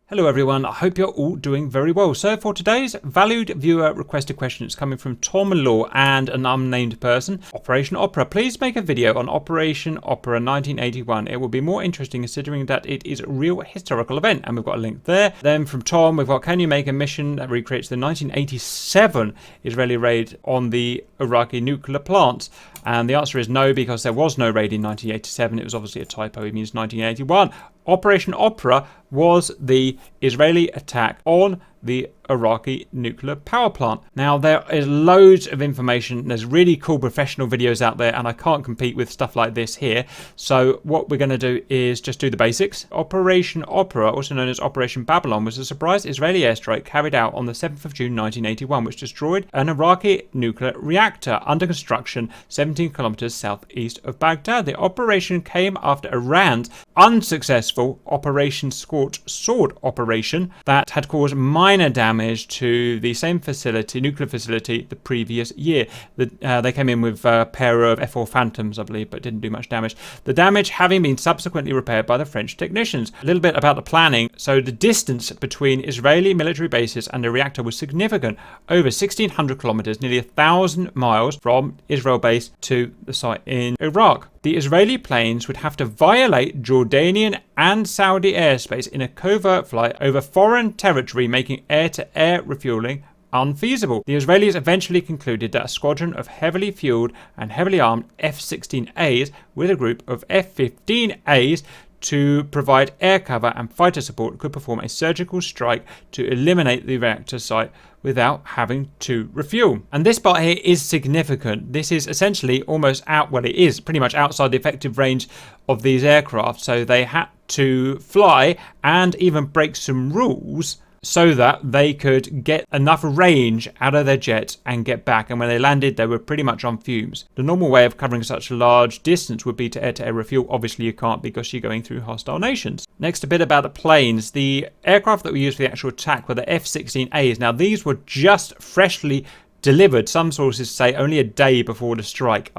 Hello everyone, I hope you're all doing very well. So for today's valued viewer requested question, it's coming from Tom Law and an unnamed person. Operation Opera, please make a video on Operation Opera 1981. It will be more interesting considering that it is a real historical event, and we've got a link there. Then from Tom, we've got, can you make a mission that recreates the 1987 Israeli raid on the Iraqi nuclear plants? And the answer is no, because there was no raid in 1987. It was obviously a typo. It means 1981. Operation Opera was the Israeli attack on the Iraqi nuclear power plant. Now, there is loads of information. There's really cool professional videos out there, and I can't compete with stuff like this here. So what we're going to do is just do the basics. Operation Opera, also known as Operation Babylon, was a surprise Israeli airstrike carried out on the 7th of June 1981, which destroyed an Iraqi nuclear reactor under construction 17 kilometers southeast of Baghdad. The operation came after Iran's unsuccessful Operation Scorched Sword operation that had caused minor damage to the same facility, nuclear facility, the previous year. They came in with a pair of F4 Phantoms, I believe, but didn't do much damage. The damage having been subsequently repaired by the French technicians. A little bit about the planning. So the distance between Israeli military bases and the reactor was significant. Over 1,600 kilometers, nearly 1,000 miles from Israel base to the site in Iraq. The Israeli planes would have to violate Jordanian and Saudi airspace in a covert flight over foreign territory, making air-to-air refueling unfeasible. The Israelis eventually concluded that a squadron of heavily fueled and heavily armed F-16As with a group of F-15As to provide air cover and fighter support could perform a surgical strike to eliminate the reactor site without having to refuel. And this part here is significant. This is essentially almost out, well, it is pretty much outside the effective range of these aircraft. So they had to fly and even break some rules so that they could get enough range out of their jets and get back. And when they landed, they were pretty much on fumes. The normal way of covering such a large distance would be to air-to-air refuel. Obviously, you can't because you're going through hostile nations. Next, a bit about the planes. The aircraft that were used for the actual attack were the F-16As. Now, these were just freshly delivered. Some sources say only a day before the strike.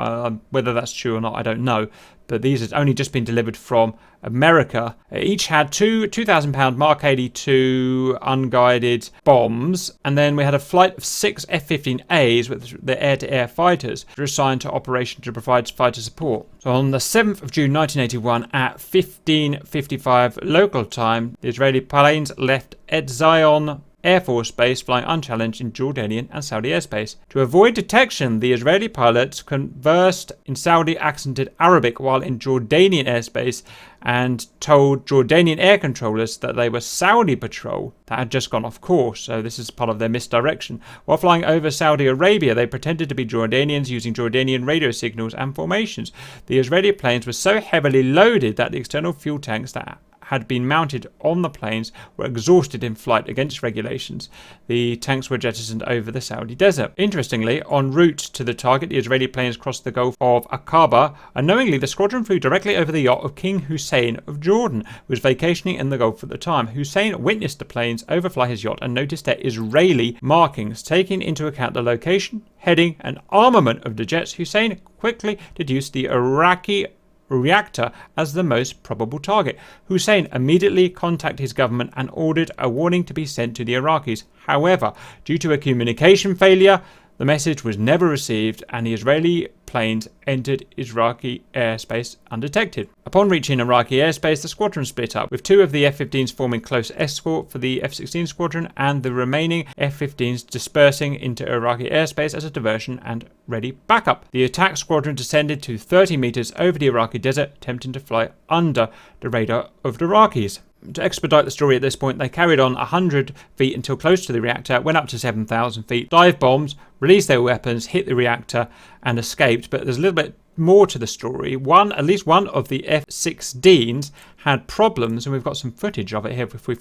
Whether that's true or not, I don't know. But these had only just been delivered from America. Each had two 2,000-pound Mark 82 unguided bombs. And then we had a flight of 6 F-15As with the air-to-air fighters that were assigned to operation to provide fighter support. So on the 7th of June 1981 at 15:55 local time, the Israeli planes left Etzion Air Force Base flying unchallenged in Jordanian and Saudi airspace. To avoid detection, the Israeli pilots conversed in Saudi accented Arabic while in Jordanian airspace and told Jordanian air controllers that they were Saudi patrol that had just gone off course. So this is part of their misdirection. While flying over Saudi Arabia, they pretended to be Jordanians using Jordanian radio signals and formations. The Israeli planes were so heavily loaded that the external fuel tanks that had been mounted on the planes were exhausted in flight against regulations. The tanks were jettisoned over the Saudi desert. Interestingly, en route to the target, the Israeli planes crossed the Gulf of Aqaba. Unknowingly, the squadron flew directly over the yacht of King Hussein of Jordan, who was vacationing in the Gulf at the time. Hussein witnessed the planes overfly his yacht and noticed their Israeli markings. Taking into account the location, heading, and armament of the jets, Hussein quickly deduced the Iraqi Reactor as the most probable target. Hussein immediately contacted his government and ordered a warning to be sent to the Iraqis. However, due to a communication failure, the message was never received and the Israeli planes entered Iraqi airspace undetected. Upon reaching Iraqi airspace, the squadron split up, with 2 of the F-15s forming close escort for the F-16 squadron and the remaining F-15s dispersing into Iraqi airspace as a diversion and ready backup. The attack squadron descended to 30 meters over the Iraqi desert, attempting to fly under the radar of the Iraqis. To expedite the story at this point, they carried on 100 feet until close to the reactor, went up to 7,000 feet, dive bombs, released their weapons, hit the reactor and escaped. But there's a little bit more to the story. At least one of the F-16s had problems, and we've got some footage of it here. If we've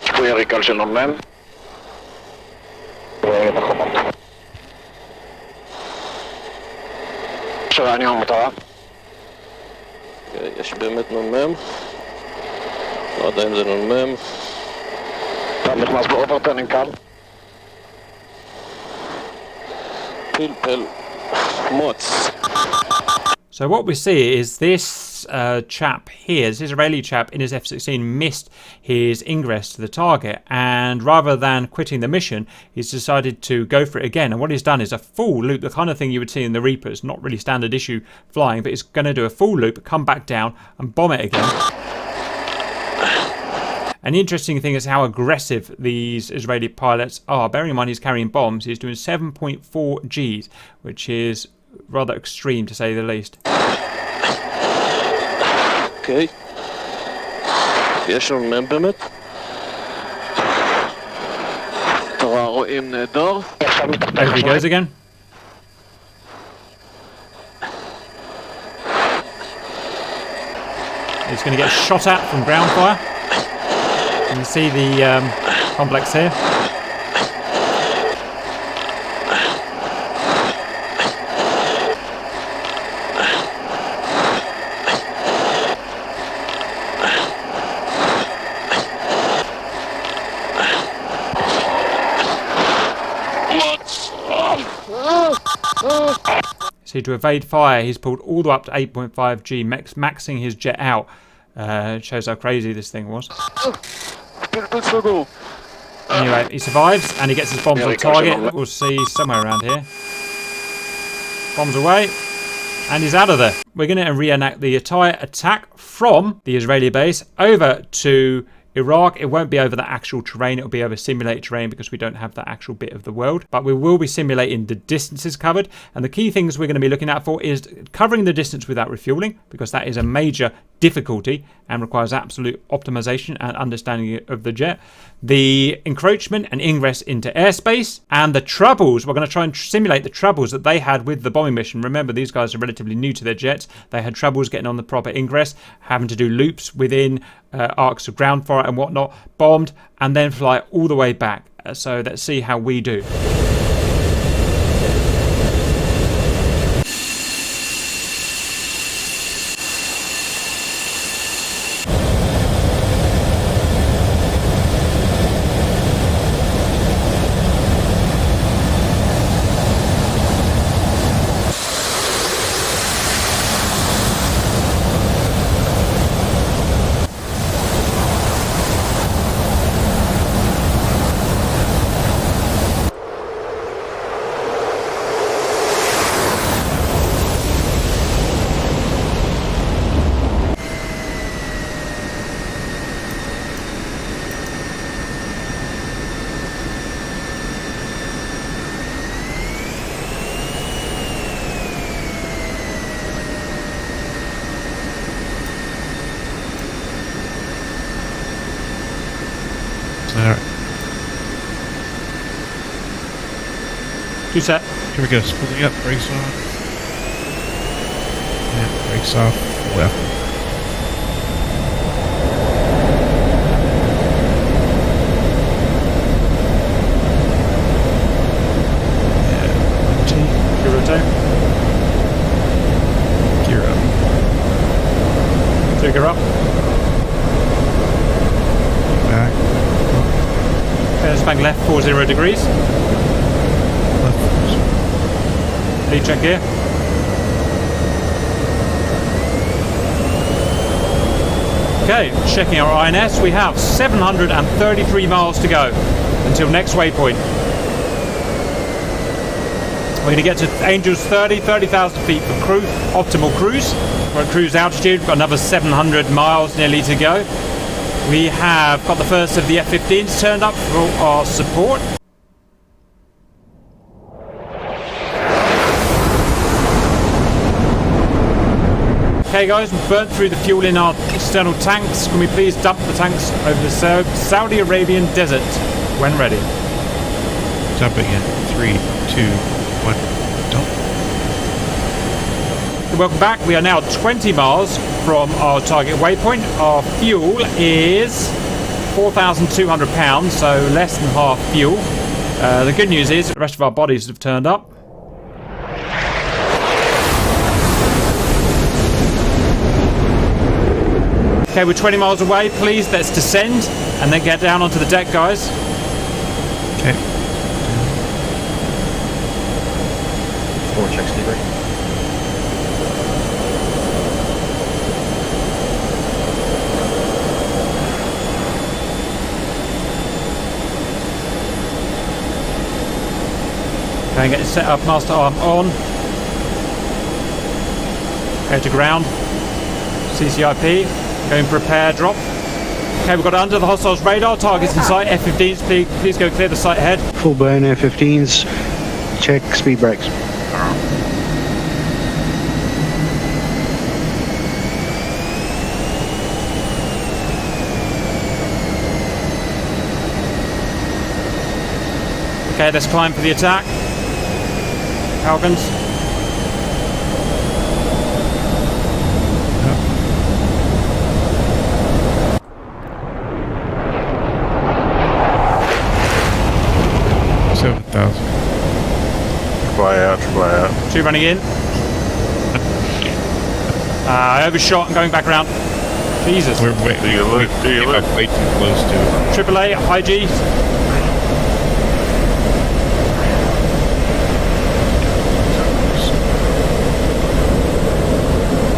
עדיין זה נ"מ. אתה נכנס באוברטרנינג קל? פלפל מוץ. So what we see is this chap here, this Israeli chap in his F-16 missed his ingress to the target, and rather than quitting the mission, he's decided to go for it again. And what he's done is a full loop, the kind of thing you would see in the Reapers, not really standard issue flying, but he's going to do a full loop, come back down and bomb it again. And the interesting thing is how aggressive these Israeli pilots are. Bearing in mind he's carrying bombs, he's doing 7.4 Gs, which is rather extreme to say the least. Okay. יש לנו מ"ם באמת. רואים נהדר. Over he goes again. He's going to get shot at from ground fire. You can see the complex here. See, to evade fire, he's pulled all the way up to 8.5 G, maxing his jet out. It shows how crazy this thing was. Anyway, he survives and he gets his bombs on target. We'll see somewhere around here. Bombs away. And he's out of there. We're going to reenact the entire attack from the Israeli base over to Iraq. It won't be over the actual terrain, it'll be over simulated terrain because we don't have that actual bit of the world. But we will be simulating the distances covered. And the key things we're going to be looking out for is covering the distance without refueling, because that is a major difficulty and requires absolute optimization and understanding of the jet. The encroachment and ingress into airspace, and the troubles. We're going to try and simulate the troubles that they had with the bombing mission. Remember, these guys are relatively new to their jets. They had troubles getting on the proper ingress, having to do loops within arcs of ground fire and whatnot, bombed, and then fly all the way back. So let's see how we do. Alright. Two set. Here we go. Spooling up. Brakes on. Yeah, brakes off. Left. Yeah. Rotate. Gear up. Trigger up. Back. Spank left 40 degrees. Left. Lead check here. Okay, checking our INS. We have 733 miles to go until next waypoint. We're going to get to Angels 30,000 feet for optimal cruise. We're at cruise altitude. We've got another 700 miles nearly to go. We have got the first of the F-15s turned up for our support. Okay guys, we've burnt through the fuel in our external tanks. Can we please dump the tanks over the Saudi Arabian desert when ready? Dumping in 3, 2, 1, dump. Welcome back. We are now 20 miles from our target waypoint. Our fuel is 4,200 pounds, so less than half fuel. The good news is the rest of our bodies have turned up. Okay, we're 20 miles away. Please, let's descend and then get down onto the deck, guys. Okay. 4 checks, Steve. Go and get it set up, master arm on. Go to ground. CCIP. Going for repair drop. Okay, we've got under the hostiles radar. Targets in sight. F-15s, please go clear the site ahead. Full burn F-15s. Check speed brakes. Okay, let's climb for the attack. Falcons. Fly out, fly out. 2 running in. I overshot and going back around. Jesus. We're way, Do you look? Do you look? way too close to it. AAA, IG.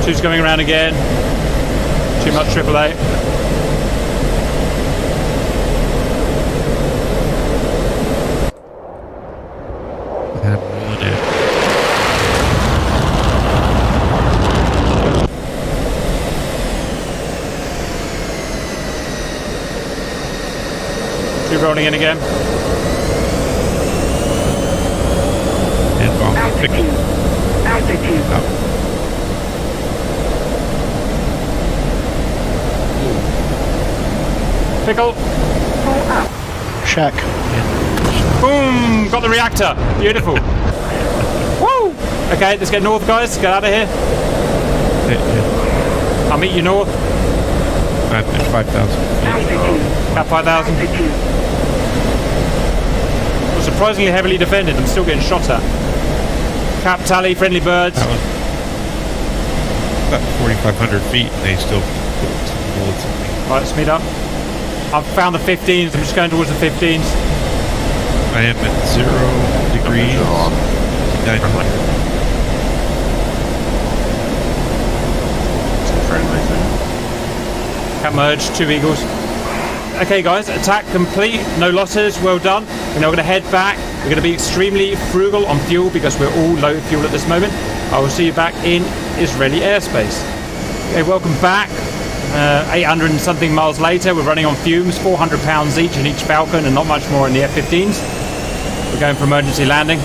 Two's going around again. Too much AAA. And rolling in. Two rolling in again. And bomb. Altitude. Altitude. Out. Pickle. Pull up. Shack. Boom! Got the reactor. Beautiful. Woo! Okay, let's get north, guys. Get out of here. I'll meet you north. At 5,000. Altitude. About 5,000. Altitude. We're surprisingly heavily defended. I'm still getting shot at. Cap tally, friendly birds. That was about 4,500 feet, and they still put some bullets in me. Right, speed up. I've found the 15s. I'm just going towards the 15s. I am at 0 degrees. 900. Friendly thing. Cap merge, 2 eagles. Okay, guys, attack complete. No losses. Well done. We're now going to head back. We're going to be extremely frugal on fuel because we're all low fuel at this moment. I will see you back in Israeli airspace. Okay, welcome back. 800 and something miles later, we're running on fumes, 400 pounds each in each Falcon and not much more in the F-15s. We're going for emergency landing.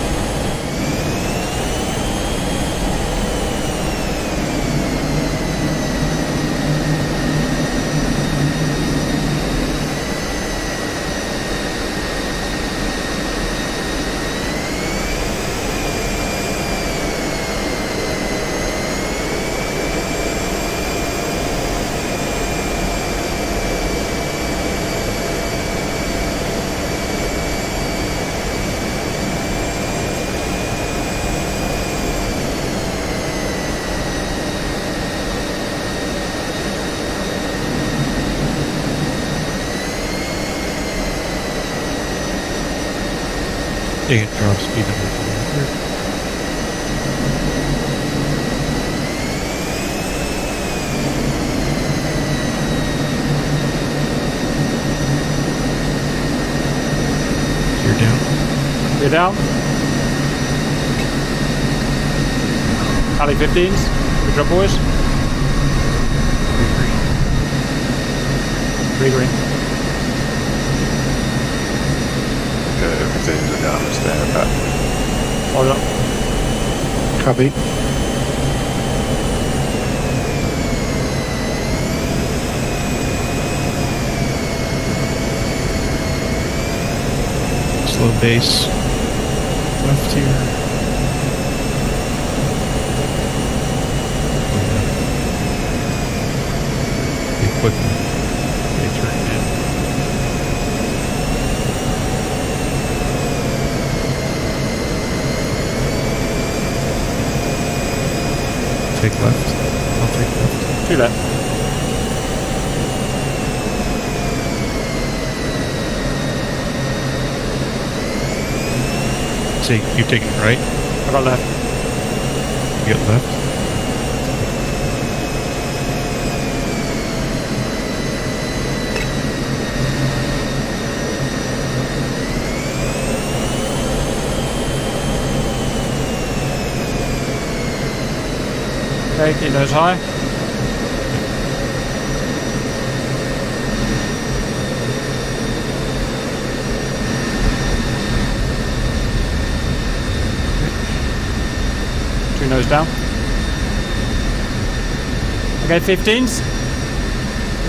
And drop speed under 400. You're down. You're down. Tally 15s. Good job, boys. 3 green. Okay, everything's down to stand back. Hold up. Copy. Slow base. Left here. Equipment. They turned in. Take left. I'll take left. 2 left. See, you're taking right. I got left. You get left. Okay, keep those high. Two nose down. Okay, 15s.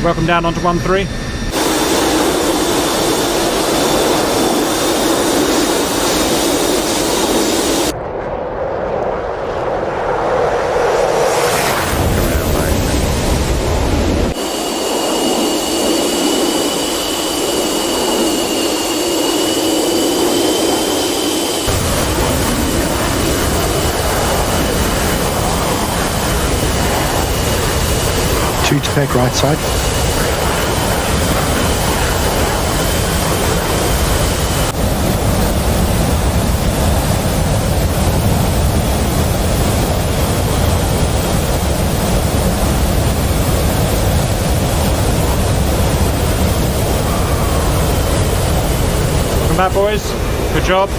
Welcome down onto 1-3. Two to pick right side. Welcome back, boys. Good job.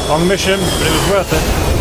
Long mission, but it was worth it.